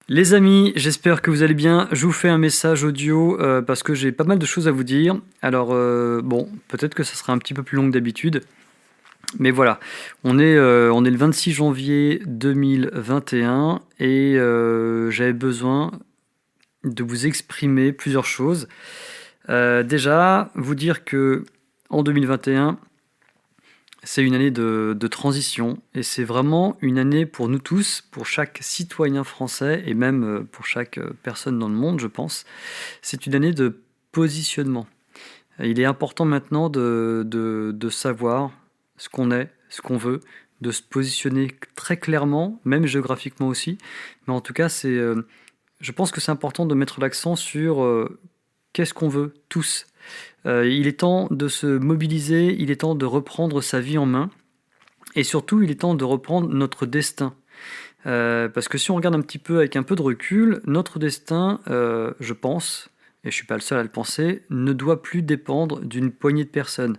Les amis, j'espère que vous allez bien. Je vous fais un message audio parce que j'ai pas mal de choses à vous dire. Alors, bon, peut-être que ça sera un petit peu plus long que d'habitude. Mais voilà, on est le 26 janvier 2021 et j'avais besoin de vous exprimer plusieurs choses. Déjà, vous dire que en 2021, c'est une année de transition et c'est vraiment une année pour nous tous, pour chaque citoyen français et même pour chaque personne dans le monde, je pense. C'est une année de positionnement. Il est important maintenant de savoir ce qu'on est, ce qu'on veut, de se positionner très clairement, même géographiquement aussi. Mais en tout cas, je pense que c'est important de mettre l'accent sur qu'est-ce qu'on veut tous. Il est temps de se mobiliser, il est temps de reprendre sa vie en main. Et surtout, il est temps de reprendre notre destin. Parce que si on regarde un petit peu avec un peu de recul, notre destin, je pense, et je suis pas le seul à le penser, ne doit plus dépendre d'une poignée de personnes.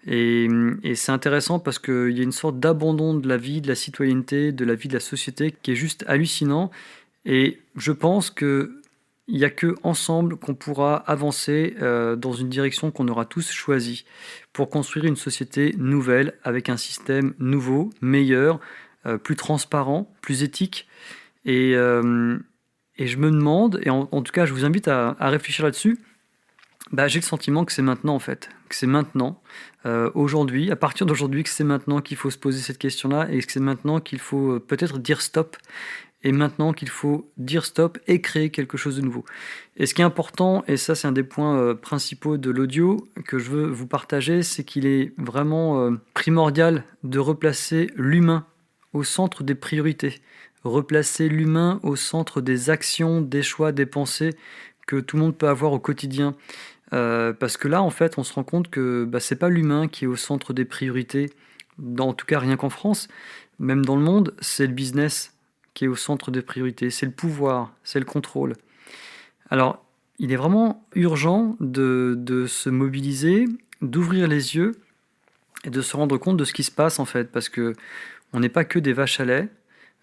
Et c'est intéressant parce qu'il y a une sorte d'abandon de la vie, de la citoyenneté, de la vie de la société qui est juste hallucinant. Et je pense que il n'y a que ensemble qu'on pourra avancer dans une direction qu'on aura tous choisie pour construire une société nouvelle avec un système nouveau, meilleur, plus transparent, plus éthique. Et, euh, et je me demande, et en tout cas je vous invite à réfléchir là-dessus, bah, j'ai le sentiment que c'est maintenant en fait, que c'est maintenant, aujourd'hui, à partir d'aujourd'hui, que c'est maintenant qu'il faut se poser cette question-là et que c'est maintenant qu'il faut peut-être dire stop et maintenant qu'il faut dire stop et créer quelque chose de nouveau. Et ce qui est important, et ça c'est un des points principaux de l'audio que je veux vous partager, c'est qu'il est vraiment primordial de replacer l'humain au centre des priorités, replacer l'humain au centre des actions, des choix, des pensées que tout le monde peut avoir au quotidien. Parce que là, en fait, on se rend compte que bah, c'est pas l'humain qui est au centre des priorités, en tout cas rien qu'en France, même dans le monde, c'est le business qui est au centre des priorités, c'est le pouvoir, c'est le contrôle. Alors, il est vraiment urgent de se mobiliser, d'ouvrir les yeux et de se rendre compte de ce qui se passe en fait, parce que on n'est pas que des vaches à lait.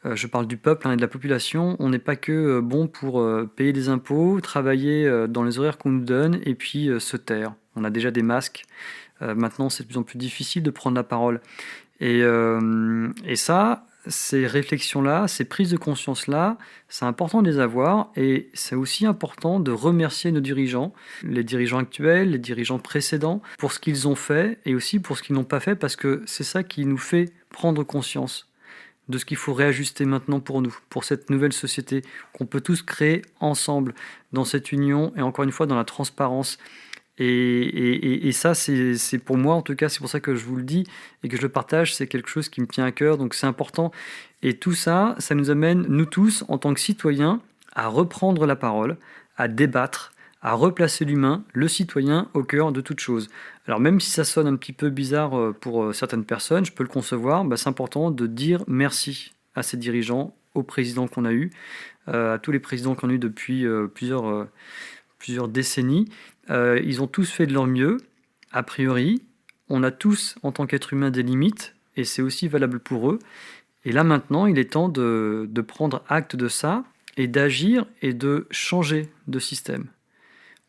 Je parle du peuple et de la population. On n'est pas que bon pour payer des impôts, travailler dans les horaires qu'on nous donne et puis se taire. On a déjà des masques. Maintenant, c'est de plus en plus difficile de prendre la parole. Et ça, ces réflexions-là, ces prises de conscience-là, c'est important de les avoir et c'est aussi important de remercier nos dirigeants, les dirigeants actuels, les dirigeants précédents, pour ce qu'ils ont fait et aussi pour ce qu'ils n'ont pas fait parce que c'est ça qui nous fait prendre conscience de ce qu'il faut réajuster maintenant pour nous, pour cette nouvelle société qu'on peut tous créer ensemble dans cette union et encore une fois dans la transparence. Et ça, c'est pour moi, en tout cas, c'est pour ça que je vous le dis et que je le partage, c'est quelque chose qui me tient à cœur, donc c'est important. Et tout ça, ça nous amène, nous tous, en tant que citoyens, à reprendre la parole, à débattre, à replacer l'humain, le citoyen, au cœur de toute chose. Alors même si ça sonne un petit peu bizarre pour certaines personnes, je peux le concevoir, bah, c'est important de dire merci à ces dirigeants, aux présidents qu'on a eus, à tous les présidents qu'on a eus depuis plusieurs décennies. Ils ont tous fait de leur mieux, a priori. On a tous, en tant qu'être humain, des limites, et c'est aussi valable pour eux. Et là maintenant, il est temps de prendre acte de ça, et d'agir, et de changer de système.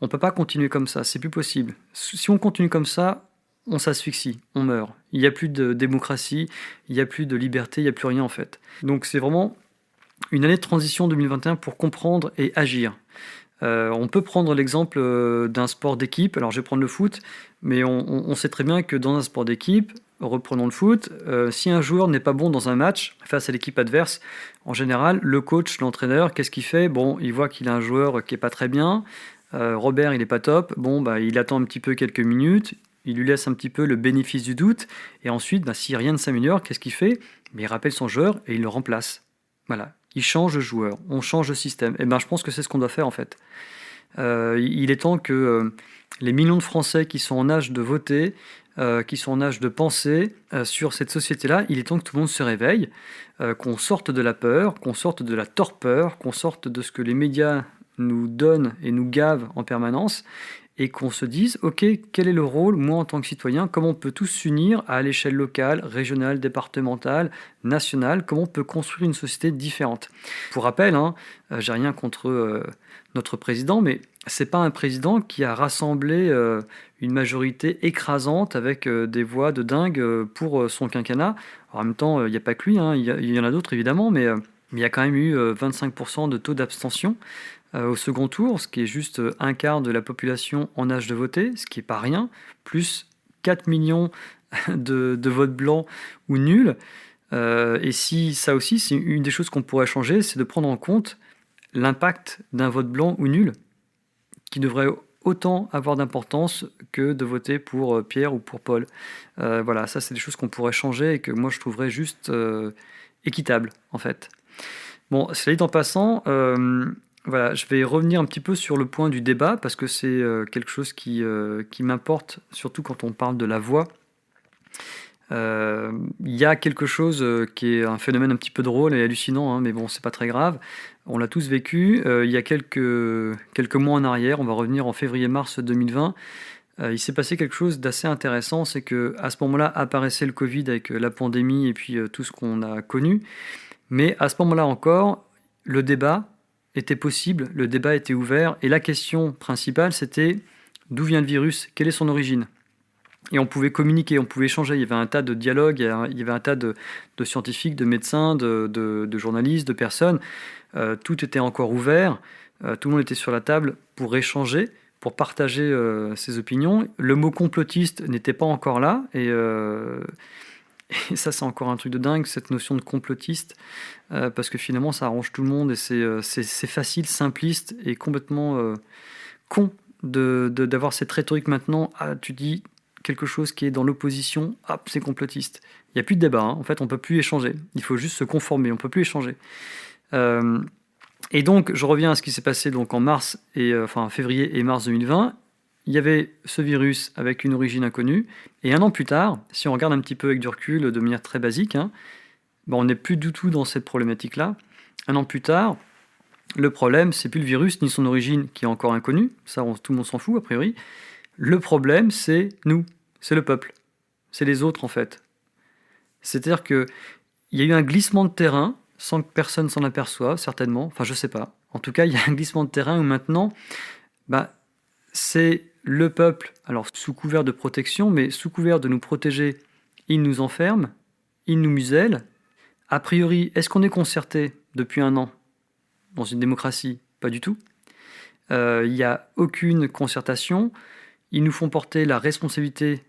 On ne peut pas continuer comme ça, c'est plus possible. Si on continue comme ça, on s'asphyxie, on meurt. Il n'y a plus de démocratie, il n'y a plus de liberté, il n'y a plus rien en fait. Donc c'est vraiment une année de transition 2021 pour comprendre et agir. On peut prendre l'exemple d'un sport d'équipe. Alors, je vais prendre le foot, mais on sait très bien que dans un sport d'équipe, reprenons le foot, si un joueur n'est pas bon dans un match face à l'équipe adverse, en général, le coach, l'entraîneur, qu'est-ce qu'il fait? Bon, il voit qu'il a un joueur qui est pas très bien. Robert, il est pas top. Bon, bah, il attend un petit peu quelques minutes. Il lui laisse un petit peu le bénéfice du doute. Et ensuite, bah, si rien ne s'améliore, qu'est-ce qu'il fait? Mais il rappelle son joueur et il le remplace. Voilà. Il change de joueur, on change de système. Et ben, je pense que c'est ce qu'on doit faire en fait. Il est temps que les millions de Français qui sont en âge de voter, qui sont en âge de penser sur cette société-là, il est temps que tout le monde se réveille, qu'on sorte de la peur, qu'on sorte de la torpeur, qu'on sorte de ce que les médias nous donnent et nous gavent en permanence, et qu'on se dise, ok, quel est le rôle, moi en tant que citoyen, comment on peut tous s'unir à l'échelle locale, régionale, départementale, nationale, comment on peut construire une société différente. Pour rappel, j'ai rien contre notre président, mais c'est pas un président qui a rassemblé une majorité écrasante avec des voix de dingue pour son quinquennat. Alors, en même temps, il n'y a pas que lui, il y en a d'autres évidemment, mais il y a quand même eu 25% de taux d'abstention au second tour, ce qui est juste un quart de la population en âge de voter, ce qui n'est pas rien, plus 4 millions de votes blancs ou nuls. Et si ça aussi, c'est une des choses qu'on pourrait changer, c'est de prendre en compte l'impact d'un vote blanc ou nul, qui devrait autant avoir d'importance que de voter pour Pierre ou pour Paul. Voilà, ça c'est des choses qu'on pourrait changer et que moi je trouverais juste équitable en fait. Bon, cela dit en passant, voilà, je vais revenir un petit peu sur le point du débat parce que c'est quelque chose qui m'importe, surtout quand on parle de la voix. Il y a quelque chose qui est un phénomène un petit peu drôle et hallucinant, mais bon, c'est pas très grave. On l'a tous vécu. Il y a quelques mois en arrière, on va revenir en février-mars 2020. Il s'est passé quelque chose d'assez intéressant, c'est que à ce moment-là apparaissait le Covid avec la pandémie et puis tout ce qu'on a connu. Mais à ce moment-là encore, le débat était possible, le débat était ouvert, et la question principale, c'était d'où vient le virus, quelle est son origine ? Et on pouvait communiquer, on pouvait échanger, il y avait un tas de dialogues, il y avait un tas de scientifiques, de médecins, de journalistes, de personnes, tout était encore ouvert, tout le monde était sur la table pour échanger, pour partager ses opinions. Le mot complotiste n'était pas encore là, et ça, c'est encore un truc de dingue, cette notion de complotiste, parce que finalement, ça arrange tout le monde et c'est facile, simpliste et complètement con d'avoir cette rhétorique maintenant. Ah, tu dis quelque chose qui est dans l'opposition, hop, c'est complotiste. Il n'y a plus de débat, en fait, on ne peut plus échanger. Il faut juste se conformer, on ne peut plus échanger. Et donc, je reviens à ce qui s'est passé donc, en février et mars 2020. Il y avait ce virus avec une origine inconnue, et un an plus tard, si on regarde un petit peu avec du recul, de manière très basique, on n'est plus du tout dans cette problématique-là. Un an plus tard, le problème, c'est plus le virus ni son origine qui est encore inconnue, ça tout le monde s'en fout a priori. Le problème, c'est nous, c'est le peuple, c'est les autres en fait. C'est-à-dire qu'il y a eu un glissement de terrain, sans que personne s'en aperçoive, certainement, enfin je sais pas. En tout cas, il y a un glissement de terrain où maintenant, c'est le peuple, alors sous couvert de protection, mais sous couvert de nous protéger, il nous enferme, il nous muselle. A priori, est-ce qu'on est concerté depuis un an dans une démocratie ? Pas du tout. Il n'y a aucune concertation. Ils nous font porter la responsabilité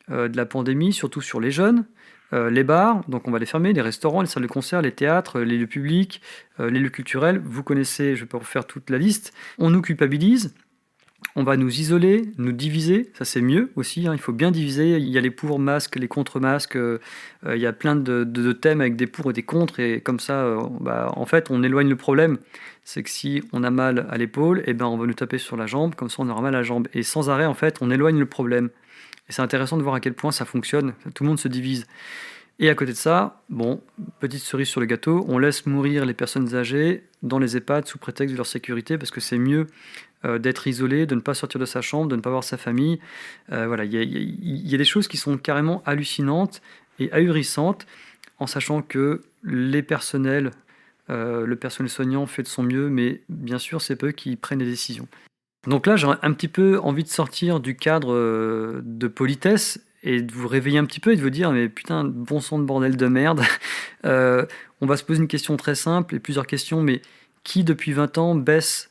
de la pandémie, surtout sur les jeunes. Les bars, donc on va les fermer, les restaurants, les salles de concert, les théâtres, les lieux publics, les lieux culturels. Vous connaissez, je ne vais pas vous faire toute la liste. On nous culpabilise. On va nous isoler, nous diviser, ça c'est mieux aussi, il faut bien diviser, il y a les pour masques, les contre masques, il y a plein de thèmes avec des pour et des contre, et comme ça, en fait, on éloigne le problème. C'est que si on a mal à l'épaule, on va nous taper sur la jambe, comme ça on aura mal à la jambe. Et sans arrêt, en fait, on éloigne le problème. Et c'est intéressant de voir à quel point ça fonctionne, tout le monde se divise. Et à côté de ça, petite cerise sur le gâteau, on laisse mourir les personnes âgées dans les EHPAD sous prétexte de leur sécurité, parce que c'est mieux d'être isolé, de ne pas sortir de sa chambre, de ne pas voir sa famille. Voilà, il y a des choses qui sont carrément hallucinantes et ahurissantes, en sachant que le personnel soignant fait de son mieux, mais bien sûr, c'est eux qui prennent les décisions. Donc là, j'ai un petit peu envie de sortir du cadre de politesse et de vous réveiller un petit peu et de vous dire, mais putain, bon sang de bordel de merde. On va se poser une question très simple et plusieurs questions, mais qui depuis 20 ans baisse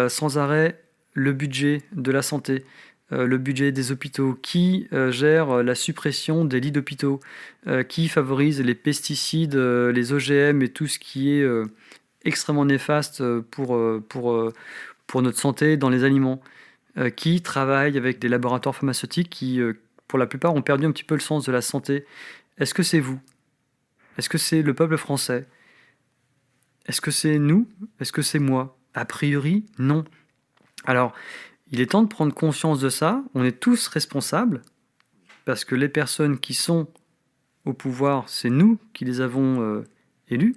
sans arrêt le budget de la santé, le budget des hôpitaux, qui gère la suppression des lits d'hôpitaux, qui favorise les pesticides, les OGM et tout ce qui est extrêmement néfaste pour notre santé dans les aliments, qui travaille avec des laboratoires pharmaceutiques qui, pour la plupart, ont perdu un petit peu le sens de la santé. Est-ce que c'est vous ? Est-ce que c'est le peuple français ? Est-ce que c'est nous ? Est-ce que c'est moi ? A priori, non. Alors, il est temps de prendre conscience de ça. On est tous responsables, parce que les personnes qui sont au pouvoir, c'est nous qui les avons élus.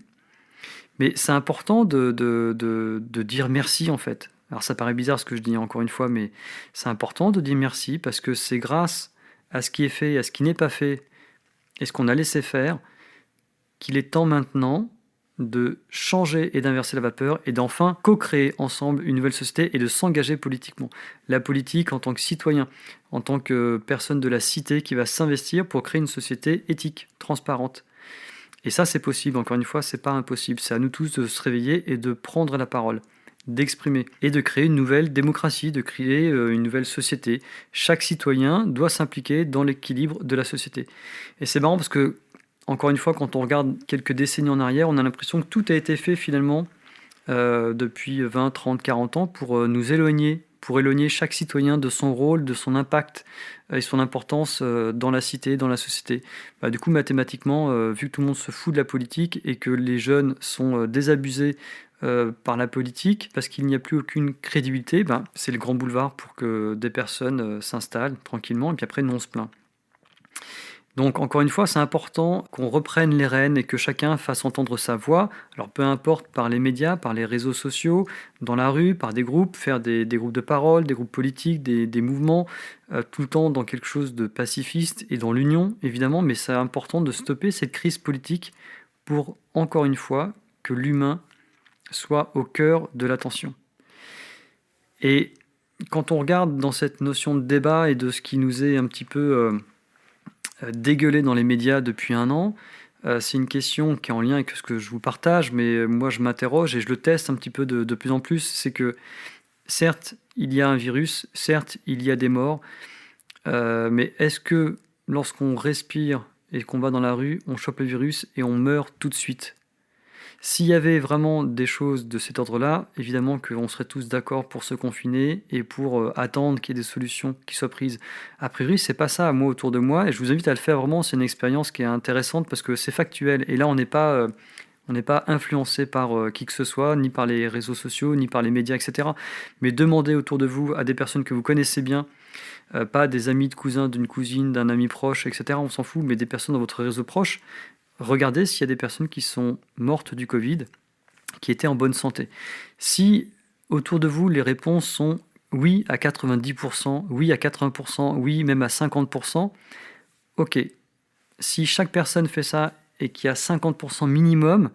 Mais c'est important de dire merci, en fait. Alors ça paraît bizarre ce que je dis encore une fois, mais c'est important de dire merci parce que c'est grâce à ce qui est fait et à ce qui n'est pas fait et ce qu'on a laissé faire qu'il est temps maintenant de changer et d'inverser la vapeur et d'enfin co-créer ensemble une nouvelle société et de s'engager politiquement. La politique en tant que citoyen, en tant que personne de la cité qui va s'investir pour créer une société éthique, transparente. Et ça, c'est possible. Encore une fois, c'est pas impossible. C'est à nous tous de se réveiller et de prendre la parole, d'exprimer et de créer une nouvelle démocratie, de créer une nouvelle société. Chaque citoyen doit s'impliquer dans l'équilibre de la société. Et c'est marrant parce que, encore une fois, quand on regarde quelques décennies en arrière, on a l'impression que tout a été fait finalement depuis 20, 30, 40 ans pour nous éloigner, pour éloigner chaque citoyen de son rôle, de son impact et son importance dans la cité, dans la société. Du coup, mathématiquement, vu que tout le monde se fout de la politique et que les jeunes sont désabusés par la politique, parce qu'il n'y a plus aucune crédibilité, c'est le grand boulevard pour que des personnes s'installent tranquillement, et puis après, nous, on se plaint. Donc, encore une fois, c'est important qu'on reprenne les rênes et que chacun fasse entendre sa voix. Alors, peu importe par les médias, par les réseaux sociaux, dans la rue, par des groupes, faire des groupes de parole, des groupes politiques, des mouvements, tout le temps dans quelque chose de pacifiste et dans l'union, évidemment, mais c'est important de stopper cette crise politique pour, encore une fois, que l'humain soit au cœur de l'attention. Et quand on regarde dans cette notion de débat et de ce qui nous est un petit peu dégueulé dans les médias depuis un an, c'est une question qui est en lien avec ce que je vous partage, mais moi je m'interroge et je le teste un petit peu de plus en plus, c'est que certes, il y a un virus, certes, il y a des morts, mais est-ce que lorsqu'on respire et qu'on va dans la rue, on chope le virus et on meurt tout de suite ? S'il y avait vraiment des choses de cet ordre-là, évidemment qu'on serait tous d'accord pour se confiner et pour attendre qu'il y ait des solutions qui soient prises. A priori, c'est pas ça, moi, autour de moi, et je vous invite à le faire vraiment, c'est une expérience qui est intéressante parce que c'est factuel, et là, on n'est pas influencé par qui que ce soit, ni par les réseaux sociaux, ni par les médias, etc. Mais demandez autour de vous à des personnes que vous connaissez bien, pas des amis de cousins, d'une cousine, d'un ami proche, etc. On s'en fout, mais des personnes dans votre réseau proche. Regardez s'il y a des personnes qui sont mortes du Covid, qui étaient en bonne santé. Si autour de vous, les réponses sont oui à 90%, oui à 80%, oui même à 50%, ok. Si chaque personne fait ça et qu'il y a 50% minimum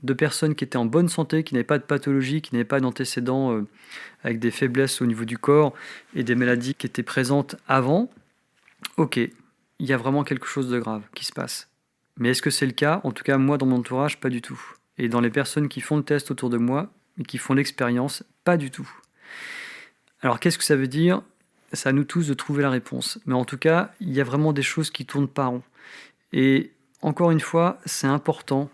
de personnes qui étaient en bonne santé, qui n'avaient pas de pathologie, qui n'avaient pas d'antécédents avec des faiblesses au niveau du corps et des maladies qui étaient présentes avant, ok, il y a vraiment quelque chose de grave qui se passe. Mais est-ce que c'est le cas ? En tout cas, moi, dans mon entourage, pas du tout. Et dans les personnes qui font le test autour de moi et qui font l'expérience, pas du tout. Alors, qu'est-ce que ça veut dire ? C'est à nous tous de trouver la réponse. Mais en tout cas, il y a vraiment des choses qui tournent pas rond. Et encore une fois, c'est important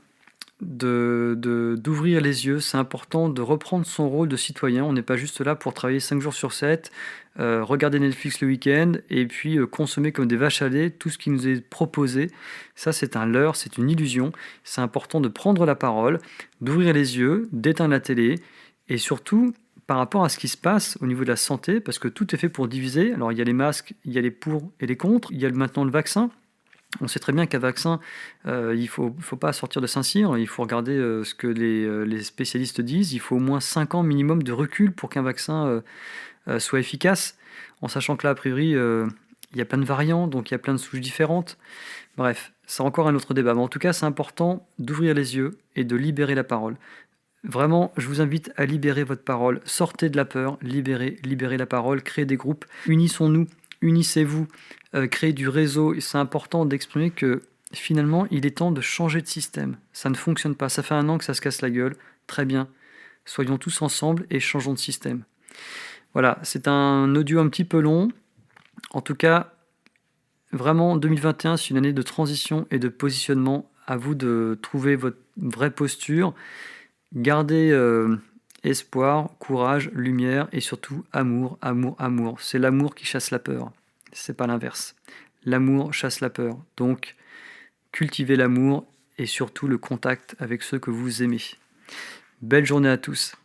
d'ouvrir les yeux, c'est important de reprendre son rôle de citoyen. On n'est pas juste là pour travailler 5 jours sur 7, regarder Netflix le week-end et puis consommer comme des vaches à lait tout ce qui nous est proposé. Ça, c'est un leurre, c'est une illusion. C'est important de prendre la parole, d'ouvrir les yeux, d'éteindre la télé et surtout par rapport à ce qui se passe au niveau de la santé, parce que tout est fait pour diviser. Alors il y a les masques, il y a les pour et les contre, il y a maintenant le vaccin. On sait très bien qu'un vaccin, il ne faut pas sortir de Saint-Cyr, il faut regarder ce que les spécialistes disent. Il faut au moins 5 ans minimum de recul pour qu'un vaccin soit efficace, en sachant que là, a priori, il y a plein de variants, donc il y a plein de souches différentes. Bref, c'est encore un autre débat. Mais en tout cas, c'est important d'ouvrir les yeux et de libérer la parole. Vraiment, je vous invite à libérer votre parole. Sortez de la peur, libérez la parole, créez des groupes, unissons-nous. Unissez-vous, créez du réseau. C'est important d'exprimer que finalement, il est temps de changer de système. Ça ne fonctionne pas. Ça fait 1 an que ça se casse la gueule. Très bien. Soyons tous ensemble et changeons de système. Voilà, c'est un audio un petit peu long. En tout cas, vraiment, 2021, c'est une année de transition et de positionnement. À vous de trouver votre vraie posture. Gardez espoir, courage, lumière et surtout amour, amour, amour. C'est l'amour qui chasse la peur. C'est pas l'inverse. L'amour chasse la peur. Donc, cultivez l'amour et surtout le contact avec ceux que vous aimez. Belle journée à tous.